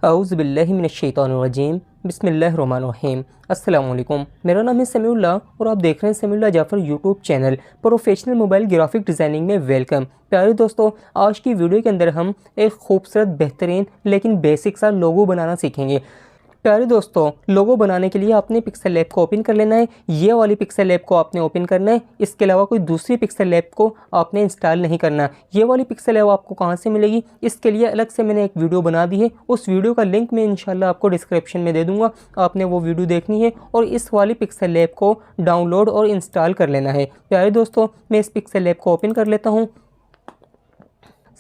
औज़ुबिल्लाहिमिनश्शैतानिर्रजीम बिस्मिल्लाहिर्रहमानिर्रहीम। अस्सलाम वालेकुम। मेरा नाम है समीउल्लाह और आप देख रहे हैं Samiullah Jafar YouTube channel. Professional mobile graphic designing में वेलकम। प्यारे दोस्तों, आज की वीडियो के अंदर हम एक खूबसूरत, बेहतरीन लेकिन बेसिक सा लोगो बनाना सीखेंगे। प्यारे दोस्तों, लोगो बनाने के लिए आपने पिक्सेल लैब को ओपन कर लेना है। ये वाली पिक्सेल लैब को आपने ओपन करना है। इसके अलावा कोई दूसरी पिक्सेल लैब को आपने इंस्टॉल नहीं करना। ये वाली पिक्सेल लैब आपको कहाँ से मिलेगी, इसके लिए अलग से मैंने एक वीडियो बना दी है। उस वीडियो का लिंक मैं इंशाल्लाह आपको डिस्क्रिप्शन में दे दूँगा। आपने वो वीडियो देखनी है और इस वाली पिक्सेल लैब को डाउनलोड और इंस्टॉल कर लेना है। प्यारे दोस्तों, मैं इस पिक्सेल लैब को ओपन कर लेता हूँ।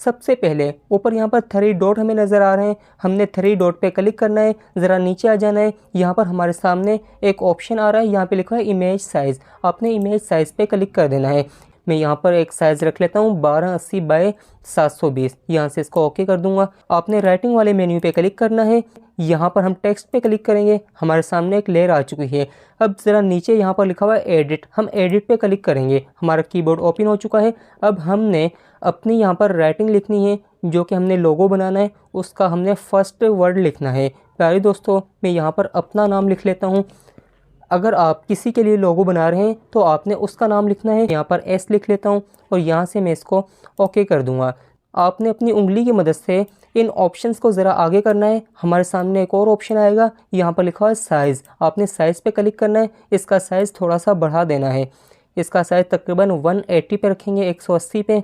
सबसे पहले ऊपर यहाँ पर 3 डॉट हमें नज़र आ रहे हैं। हमने 3 डॉट पे क्लिक करना है, ज़रा नीचे आ जाना है। यहाँ पर हमारे सामने एक ऑप्शन आ रहा है, यहाँ पे लिखा है इमेज साइज़। आपने इमेज साइज़ पे क्लिक कर देना है। मैं यहाँ पर एक साइज़ रख लेता हूँ 1280 बाय 720। यहाँ से इसको ओके कर दूँगा। आपने राइटिंग वाले मेन्यू पे क्लिक करना है। यहाँ पर हम टेक्स्ट पे क्लिक करेंगे। हमारे सामने एक लेयर आ चुकी है। अब ज़रा नीचे यहाँ पर लिखा हुआ है एडिट, हम एडिट पे क्लिक करेंगे। हमारा कीबोर्ड ओपन हो चुका है। अब हमने अपनी यहाँ पर राइटिंग लिखनी है, जो कि हमने लोगो बनाना है। उसका हमने फर्स्ट वर्ड लिखना है। प्यारे दोस्तों, मैं यहाँ पर अपना नाम लिख लेता हूँ। अगर आप किसी के लिए लोगो बना रहे हैं तो आपने उसका नाम लिखना है। यहाँ पर एस लिख लेता हूँ और यहाँ से मैं इसको ओके कर दूँगा। आपने अपनी उंगली की मदद से इन ऑप्शंस को ज़रा आगे करना है। हमारे सामने एक और ऑप्शन आएगा, यहाँ पर लिखा है साइज़। आपने साइज़ पे क्लिक करना है। इसका साइज़ थोड़ा सा बढ़ा देना है। इसका साइज़ तकरीबन 180 पे रखेंगे, 180 पे।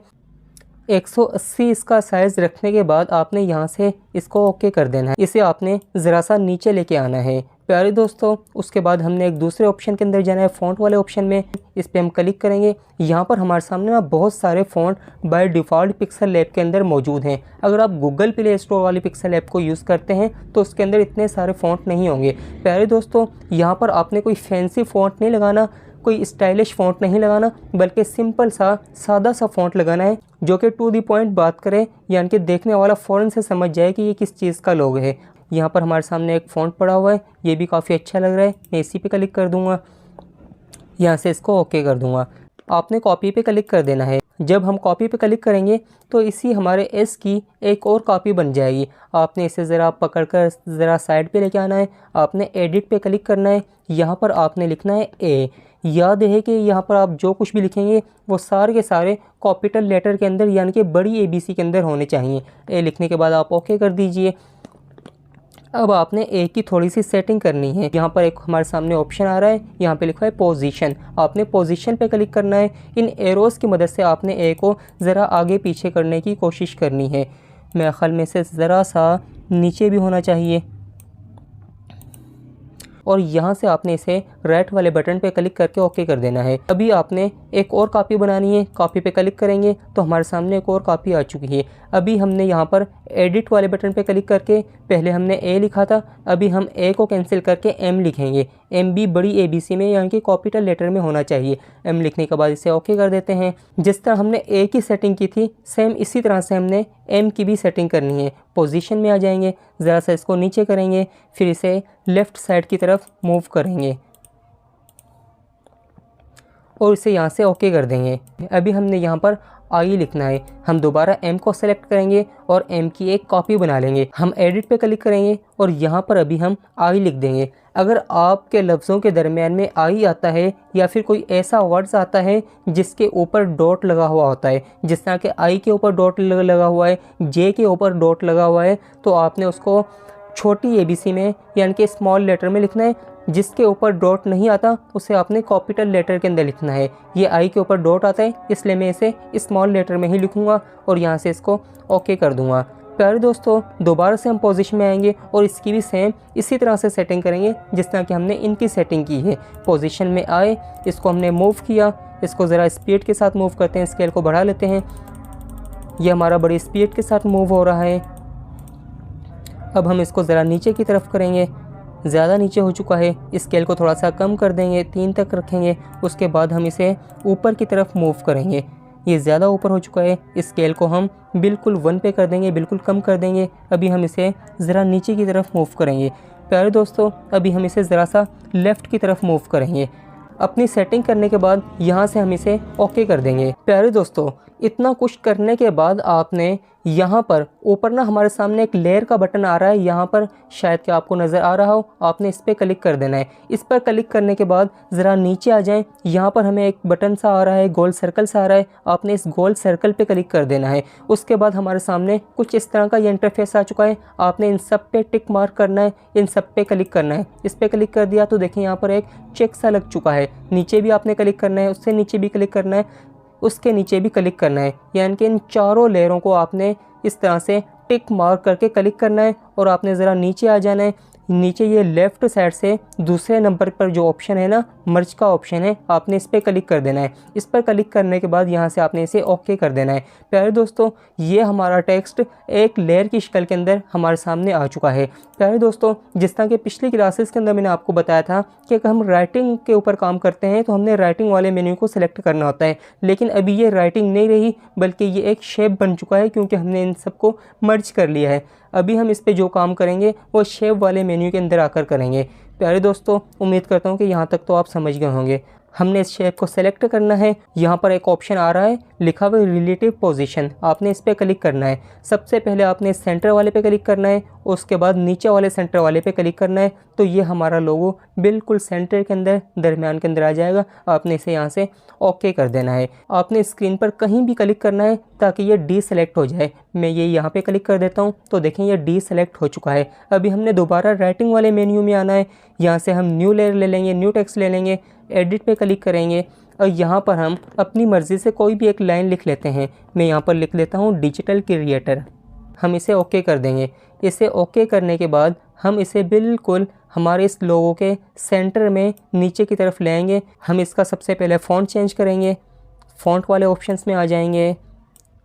180 इसका साइज़ रखने के बाद आपने यहाँ से इसको ओके कर देना है। इसे आपने ज़रा सा नीचे लेके आना है। प्यारे दोस्तों, उसके बाद हमने एक दूसरे ऑप्शन के अंदर जाना है, फ़ॉन्ट वाले ऑप्शन में। इस पर हम क्लिक करेंगे। यहाँ पर हमारे सामने ना बहुत सारे font by default pixel lab के अंदर मौजूद हैं। अगर आप गूगल प्ले स्टोर वाली पिक्सेल लैब को यूज़ करते हैं तो उसके अंदर इतने सारे फ़ॉन्ट नहीं होंगे। प्यारे दोस्तों, यहाँ पर आपने कोई फैंसी फ़ॉन्ट नहीं लगाना, कोई स्टाइलिश फ़ॉन्ट नहीं लगाना, बल्कि सिंपल सा सादा सा फ़ॉन्ट लगाना है, जो कि टू द पॉइंट बात करे, यानी कि देखने वाला फ़ौरन से समझ जाए कि ये किस चीज़ का लोगो है। यहाँ पर हमारे सामने एक फ़ॉन्ट पड़ा हुआ है, ये भी काफ़ी अच्छा लग रहा है। मैं इसी पे क्लिक कर दूँगा। यहाँ से इसको ओके कर दूँगा। आपने कॉपी पे क्लिक कर देना है। जब हम कॉपी पे क्लिक करेंगे तो इसी हमारे एस की एक और कॉपी बन जाएगी। आपने इसे ज़रा पकड़कर ज़रा साइड पे लेके आना है। आपने एडिट पे क्लिक करना है। यहाँ पर आपने लिखना है ए। याद है कि यहाँ पर आप जो कुछ भी लिखेंगे वो सारे के सारे कैपिटल लेटर के अंदर, यानी कि बड़ी ABC के अंदर होने चाहिए। ए लिखने के बाद आप ओके कर दीजिए। अब आपने ए की थोड़ी सी सेटिंग करनी है। यहाँ पर एक हमारे सामने ऑप्शन आ रहा है, यहाँ पे लिखा है पोजीशन। आपने पोजीशन पे क्लिक करना है। इन एरोज़ की मदद से आपने ए को ज़रा आगे पीछे करने की कोशिश करनी है। मेरे ख्याल में से ज़रा सा नीचे भी होना चाहिए। और यहाँ से आपने इसे राइट वाले बटन पे क्लिक करके ओके कर देना है। अभी आपने एक और कॉपी बनानी है। कॉपी पे क्लिक करेंगे तो हमारे सामने एक और कॉपी आ चुकी है। अभी हमने यहाँ पर एडिट वाले बटन पे क्लिक करके, पहले हमने ए लिखा था, अभी हम ए को कैंसिल करके एम लिखेंगे। एम भी बड़ी ABC में, यानी कि कैपिटल लेटर में होना चाहिए। एम लिखने के बाद इसे ओके कर देते हैं। जिस तरह हमने ए की सेटिंग की थी, सेम इसी तरह से हमने एम की भी सेटिंग करनी है। पोजीशन में आ जाएंगे, ज़रा सा इसको नीचे करेंगे, फिर इसे लेफ़्ट साइड की तरफ मूव करेंगे और इसे यहाँ से ओके कर देंगे। अभी हमने यहाँ पर आई लिखना है। हम दोबारा एम को सेलेक्ट करेंगे और एम की एक कॉपी बना लेंगे। हम एडिट पे क्लिक करेंगे और यहाँ पर अभी हम आई लिख देंगे। अगर आपके लफ्ज़ों के दरमियान में आई आता है या फिर कोई ऐसा वर्ड्स आता है जिसके ऊपर डॉट लगा हुआ होता है, जिस तरह के आई के ऊपर डॉट लगा हुआ है, जे के ऊपर डॉट लगा हुआ है, तो आपने उसको छोटी ABC में, यानी कि स्मॉल लेटर में लिखना है। जिसके ऊपर डॉट नहीं आता उसे आपने कैपिटल लेटर के अंदर लिखना है। ये आई के ऊपर डॉट आता है, इसलिए मैं इसे स्मॉल लेटर में ही लिखूंगा और यहाँ से इसको ओके कर दूंगा। प्यारे दोस्तों, दोबारा से हम पोजीशन में आएंगे और इसकी भी सेम इसी तरह से सेटिंग करेंगे जिस तरह कि हमने इनकी सेटिंग की है। पोजीशन में आए, इसको हमने मूव किया, इसको ज़रा स्पीड के साथ मूव करते हैं, स्केल को बढ़ा लेते हैं। यह हमारा बड़ी स्पीड के साथ मूव हो रहा है। अब हम इसको ज़रा नीचे की तरफ करेंगे, ज़्यादा नीचे हो चुका है। स्केल को थोड़ा सा कम कर देंगे, 3 तक रखेंगे। उसके बाद हम इसे ऊपर की तरफ मूव करेंगे। ये ज़्यादा ऊपर हो चुका है, स्केल को हम बिल्कुल 1 पे कर देंगे, बिल्कुल कम कर देंगे। अभी हम इसे ज़रा नीचे की तरफ मूव करेंगे। प्यारे दोस्तों, अभी हम इसे ज़रा सा लेफ़्ट की तरफ मूव करेंगे। अपनी सेटिंग करने के बाद यहाँ से हम इसे ओके कर देंगे। प्यारे दोस्तों, इतना कुछ करने के बाद आपने यहाँ पर ऊपर ना हमारे सामने एक लेयर का बटन आ रहा है, यहाँ पर शायद कि आपको नज़र आ रहा हो, आपने इस पर क्लिक कर देना है। इस पर क्लिक करने के बाद ज़रा नीचे आ जाएं, यहाँ पर हमें एक बटन सा आ रहा है, गोल सर्कल सा आ रहा है, आपने इस गोल सर्कल पे क्लिक कर देना है। उसके बाद हमारे सामने कुछ इस तरह का ये इंटरफेस आ चुका है। आपने इन सब पे टिक मार्क करना है, इन सब पे क्लिक करना है। इस पर क्लिक कर दिया तो देखिए यहाँ पर एक चेक सा लग चुका है। नीचे भी आपने क्लिक करना है, उससे नीचे भी क्लिक करना है, उसके नीचे भी क्लिक करना है, यानी कि इन चारों लेयरों को आपने इस तरह से टिक मार्क करके क्लिक करना है। और आपने ज़रा नीचे आ जाना है। नीचे ये लेफ़्ट साइड से दूसरे नंबर पर जो ऑप्शन है ना, मर्ज का ऑप्शन है, आपने इस पर क्लिक कर देना है। इस पर क्लिक करने के बाद यहाँ से आपने इसे ओके कर देना है। प्यारे दोस्तों, ये हमारा टेक्स्ट एक लेयर की शक्ल के अंदर हमारे सामने आ चुका है। प्यारे दोस्तों, जिस तरह के पिछली क्लासेस के अंदर मैंने आपको बताया था कि अगर हम राइटिंग के ऊपर काम करते हैं तो हमने राइटिंग वाले मेन्यू को सिलेक्ट करना होता है, लेकिन अभी ये राइटिंग नहीं रही बल्कि ये एक शेप बन चुका है, क्योंकि हमने इन सबको मर्ज कर लिया है। अभी हम इस पे जो काम करेंगे वो शेप वाले मेन्यू के अंदर आकर करेंगे। प्यारे दोस्तों, उम्मीद करता हूँ कि यहाँ तक तो आप समझ गए होंगे। हमने इस शेप को सेलेक्ट करना है। यहाँ पर एक ऑप्शन आ रहा है लिखा हुआ रिलेटिव पोजीशन, आपने इस पर क्लिक करना है। सबसे पहले आपने सेंटर वाले पे क्लिक करना है, उसके बाद नीचे वाले सेंटर वाले पे क्लिक करना है। तो ये हमारा लोगो बिल्कुल सेंटर के अंदर, दरमियान के अंदर आ जाएगा। आपने इसे यहाँ से ओके कर देना है। आपने स्क्रीन पर कहीं भी क्लिक करना है ताकि ये डी सेलेक्ट हो जाए। मैं ये यहाँ पे क्लिक कर देता हूँ तो देखें ये डी सेलेक्ट हो चुका है। अभी हमने दोबारा राइटिंग वाले मेन्यू में आना है। यहाँ से हम न्यू लेयर ले लेंगे, न्यू टेक्स्ट ले लेंगे, एडिट पे क्लिक करेंगे और यहाँ पर हम अपनी मर्ज़ी से कोई भी एक लाइन लिख लेते हैं। मैं यहाँ पर लिख लेता हूँ डिजिटल क्रिएटर। हम इसे ओके कर देंगे। इसे ओके करने के बाद हम इसे बिल्कुल हमारे इस लोगो के सेंटर में नीचे की तरफ ले आएंगे। हम इसका सबसे पहले फ़ॉन्ट चेंज करेंगे, फ़ॉन्ट वाले ऑप्शंस में आ जाएंगे।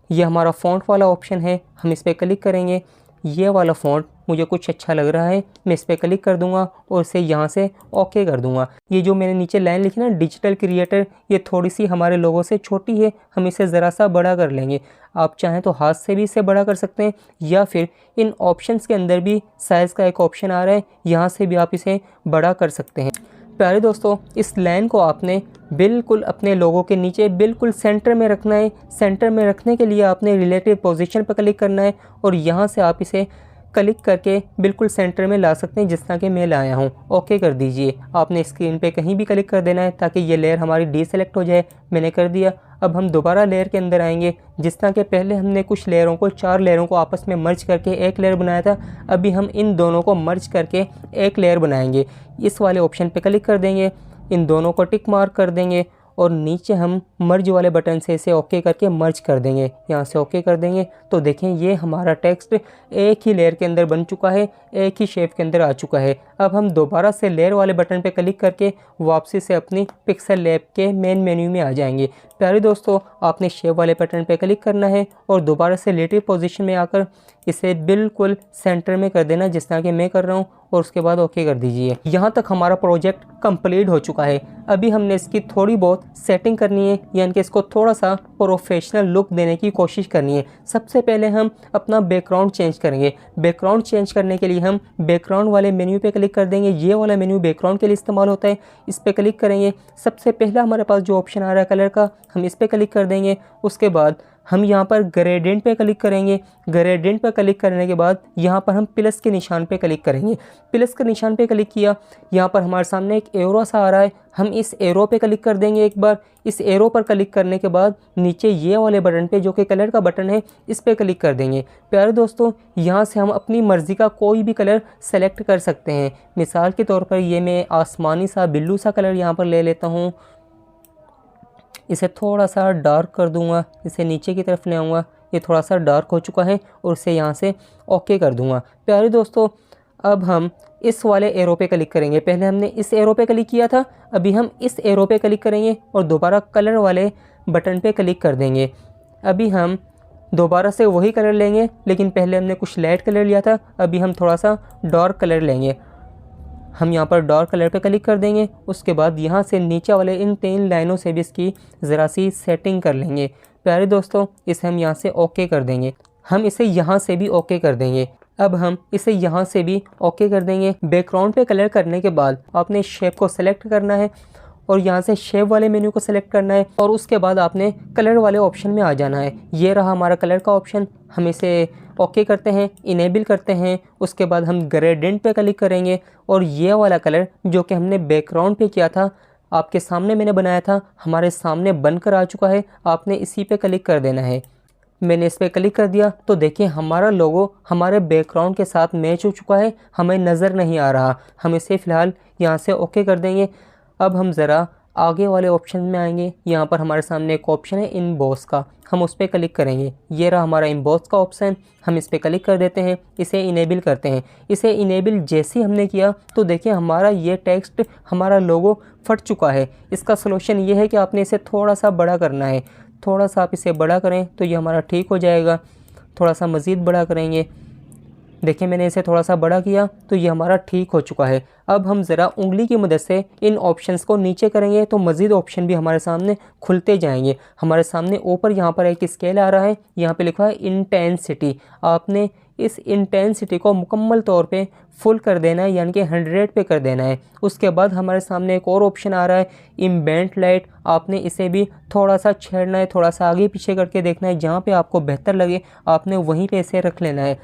ये हमारा फ़ॉन्ट वाला ऑप्शन है, हम इस पर क्लिक करेंगे। ये वाला फ़ॉन्ट मुझे कुछ अच्छा लग रहा है, मैं इस पर क्लिक कर दूंगा और इसे यहाँ से ओके कर दूंगा। ये जो मैंने नीचे लाइन लिखी ना डिजिटल क्रिएटर, ये थोड़ी सी हमारे लोगों से छोटी है, हम इसे ज़रा सा बड़ा कर लेंगे। आप चाहें तो हाथ से भी इसे बड़ा कर सकते हैं, या फिर इन ऑप्शंस के अंदर भी साइज़ का एक ऑप्शन आ रहा है, यहाँ से भी आप इसे बड़ा कर सकते हैं। प्यारे दोस्तों, इस लाइन को आपने बिल्कुल अपने लोगों के नीचे बिल्कुल सेंटर में रखना है। सेंटर में रखने के लिए आपने रिलेटिव पोजीशन पर क्लिक करना है और यहाँ से आप इसे क्लिक करके बिल्कुल सेंटर में ला सकते हैं, जिस तरह के मैं लाया हूँ। ओके कर दीजिए। आपने स्क्रीन पे कहीं भी क्लिक कर देना है ताकि ये लेयर हमारी डी सेलेक्ट हो जाए। मैंने कर दिया। अब हम दोबारा लेयर के अंदर आएंगे। जिस तरह के पहले हमने कुछ लेयरों को, 4 लेयरों को आपस में मर्ज करके एक लेयर बनाया था, अभी हम इन दोनों को मर्ज करके एक लेयर बनाएंगे। इस वाले ऑप्शन पे क्लिक कर देंगे, इन दोनों को टिक मार्क कर देंगे और नीचे हम मर्ज वाले बटन से इसे ओके करके मर्ज कर देंगे। यहाँ से ओके कर देंगे तो देखें ये हमारा टेक्स्ट एक ही लेयर के अंदर बन चुका है, एक ही शेप के अंदर आ चुका है। अब हम दोबारा से लेयर वाले बटन पे क्लिक करके वापसी से अपनी पिक्सल लैब के मेन मेन्यू में आ जाएंगे। प्यारे दोस्तों, आपने शेप वाले बटन पे क्लिक करना है और दोबारा से रिलेटिव पोजीशन में आकर इसे बिल्कुल सेंटर में कर देना, जिस तरह के मैं कर रहा हूँ, और उसके बाद ओके कर दीजिए। यहाँ तक हमारा प्रोजेक्ट कंप्लीट हो चुका है। अभी हमने इसकी थोड़ी बहुत सेटिंग करनी है, यानी कि इसको थोड़ा सा प्रोफेशनल लुक देने की कोशिश करनी है। सबसे पहले हम अपना बैकग्राउंड चेंज करेंगे। बैकग्राउंड चेंज करने के लिए हम बैकग्राउंड वाले मेन्यू पे क्लिक कर देंगे। ये वाला मेन्यू बैकग्राउंड के लिए इस्तेमाल होता है, इस पर क्लिक करेंगे। सबसे पहला हमारे पास जो ऑप्शन आ रहा है कलर का, हम इस पर क्लिक कर देंगे। उसके बाद हम यहाँ पर ग्रेडियंट पे क्लिक करेंगे। ग्रेडियंट पर क्लिक करने के बाद यहाँ पर हम प्लस के निशान पे क्लिक करेंगे। प्लस के निशान पे क्लिक किया, यहाँ पर हमारे सामने एक एरो सा आ रहा है, हम इस एरो पे क्लिक कर देंगे एक बार। इस एरो पर क्लिक करने के बाद नीचे ये वाले बटन पे जो कि कलर का बटन है, इस पर क्लिक कर देंगे। प्यारे दोस्तों, यहाँ से हम अपनी मर्ज़ी का कोई भी कलर सेलेक्ट कर सकते हैं। मिसाल के तौर पर ये मैं आसमानी सा बिल्लू सा कलर यहाँ पर ले लेता हूँ। इसे थोड़ा सा डार्क कर दूंगा, इसे नीचे की तरफ ले आऊँगा। ये थोड़ा सा डार्क हो चुका है और इसे यहाँ से ओके कर दूंगा। प्यारे दोस्तों, अब हम इस वाले एरो पे क्लिक करेंगे। पहले हमने इस एरो पे क्लिक किया था, अभी हम इस एरो पे क्लिक करेंगे और दोबारा कलर वाले बटन पे क्लिक कर देंगे। अभी हम दोबारा से वही कलर लेंगे, लेकिन पहले हमने कुछ लाइट कलर लिया था, अभी हम थोड़ा सा डार्क कलर लेंगे। हम यहाँ पर डार्क कलर पे क्लिक कर देंगे। उसके बाद यहाँ से नीचे वाले इन 3 लाइनों से भी इसकी ज़रा सी सेटिंग कर लेंगे। प्यारे दोस्तों, इसे हम यहाँ से ओके कर देंगे। हम इसे यहाँ से भी ओके कर देंगे। अब हम इसे यहाँ से भी ओके कर देंगे। बैकग्राउंड पे कलर करने के बाद आपने शेप को सेलेक्ट करना है और यहाँ से शेप वाले मेन्यू को सेलेक्ट करना है और उसके बाद आपने कलर वाले ऑप्शन में आ जाना है। ये रहा हमारा कलर का ऑप्शन, हम इसे ओके करते हैं, इनेबल करते हैं। उसके बाद हम ग्रेडियंट पे क्लिक करेंगे और ये वाला कलर जो कि हमने बैकग्राउंड पे किया था, आपके सामने मैंने बनाया था, हमारे सामने बनकर आ चुका है। आपने इसी पे क्लिक कर देना है। मैंने इस पर क्लिक कर दिया तो देखिए हमारा लोगो हमारे बैकग्राउंड के साथ मैच हो चुका है, हमें नज़र नहीं आ रहा। हम इसे फ़िलहाल यहाँ से ओके कर देंगे। अब हम ज़रा आगे वाले ऑप्शन में आएंगे। यहाँ पर हमारे सामने एक ऑप्शन है इनबॉक्स का, हम उस पर क्लिक करेंगे। ये रहा हमारा इनबॉक्स का ऑप्शन, हम इस पर क्लिक कर देते हैं, इसे इनेबल करते हैं। इसे इनेबल जैसे ही हमने किया तो देखिए हमारा ये टेक्स्ट, हमारा लोगो फट चुका है। इसका सलूशन ये है कि आपने इसे थोड़ा सा बड़ा करना है। थोड़ा सा आप इसे बड़ा करें तो ये हमारा ठीक हो जाएगा। थोड़ा सा मज़ीद बड़ा करेंगे, देखिए मैंने इसे थोड़ा सा बड़ा किया तो ये हमारा ठीक हो चुका है। अब हम ज़रा उंगली की मदद से इन ऑप्शंस को नीचे करेंगे तो मज़ीद ऑप्शन भी हमारे सामने खुलते जाएंगे। हमारे सामने ऊपर यहाँ पर एक स्केल आ रहा है, यहाँ पे लिखा है इंटेंसिटी। आपने इस इंटेंसिटी को मुकम्मल तौर पे फुल कर देना है, यानी कि 100 पे कर देना है। उसके बाद हमारे सामने एक और ऑप्शन आ रहा है एम्बिएंट लाइट। आपने इसे भी थोड़ा सा छेड़ना है, थोड़ा सा आगे पीछे करके देखना है, जहाँ पे आपको बेहतर लगे आपने वहीं पे इसे रख लेना है।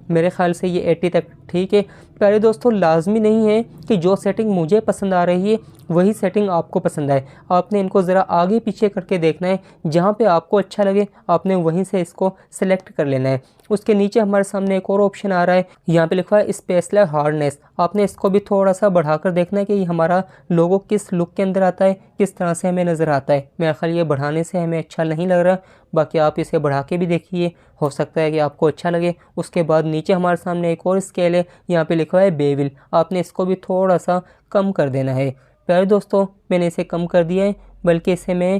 मेरे ख़्याल से ये 80 तक ठीक है। प्यारे दोस्तों, लाजमी नहीं है कि जो सेटिंग मुझे पसंद आ रही है वही सेटिंग आपको पसंद आए। आपने इनको ज़रा आगे पीछे करके देखना है, जहाँ पे आपको अच्छा लगे आपने वहीं से इसको सेलेक्ट कर लेना है। उसके नीचे हमारे सामने एक और ऑप्शन आ रहा है, यहाँ पे लिखा है स्पेशल हार्डनेस। आपने इसको भी थोड़ा सा बढ़ाकर देखना है कि हमारा लोगो किस लुक के अंदर आता है, किस तरह से हमें नज़र आता है। मेरा ख्याल ये बढ़ाने से हमें अच्छा नहीं लग रहा, बाकी आप इसे बढ़ा के भी देखिए, हो सकता है कि आपको अच्छा लगे। उसके बाद नीचे हमारे सामने एक और स्केल है, यहाँ पे लिखा है बेविल। आपने इसको भी थोड़ा सा कम कर देना है। प्यारे दोस्तों, मैंने इसे कम कर दिया है, बल्कि इसे मैं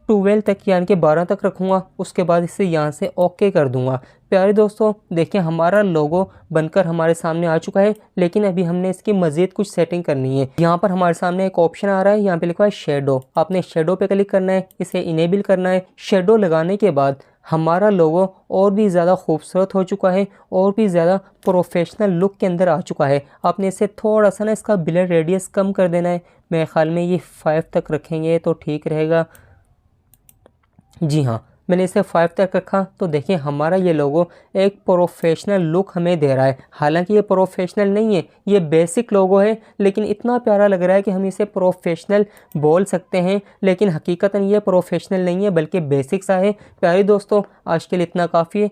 12 तक यानी कि 12 तक रखूँगा। उसके बाद इसे यहाँ से ओके कर दूँगा। प्यारे दोस्तों, देखिए हमारा लोगो बनकर हमारे सामने आ चुका है, लेकिन अभी हमने इसकी मज़ीद कुछ सेटिंग करनी है। यहाँ पर हमारे सामने एक ऑप्शन आ रहा है, यहाँ पे लिखा है शेडो। आपने शेडो पे क्लिक करना है, इसे इनेबल करना है। शेडो लगाने के बाद हमारा लोगो और भी ज़्यादा खूबसूरत हो चुका है, और भी ज़्यादा प्रोफेशनल लुक के अंदर आ चुका है। आपने इसे थोड़ा सा ना इसका बिलर रेडियस कम कर देना है। मेरे ख्याल में ये 5 तक रखेंगे तो ठीक रहेगा। जी हाँ, मैंने इसे 5 तक रखा तो देखिए हमारा ये लोगो एक प्रोफेशनल लुक हमें दे रहा है। हालांकि ये प्रोफेशनल नहीं है, ये बेसिक लोगो है, लेकिन इतना प्यारा लग रहा है कि हम इसे प्रोफेशनल बोल सकते हैं, लेकिन हकीकतन ये प्रोफेशनल नहीं है बल्कि बेसिक सा है। प्यारे दोस्तों, आज के लिए इतना काफ़ी है।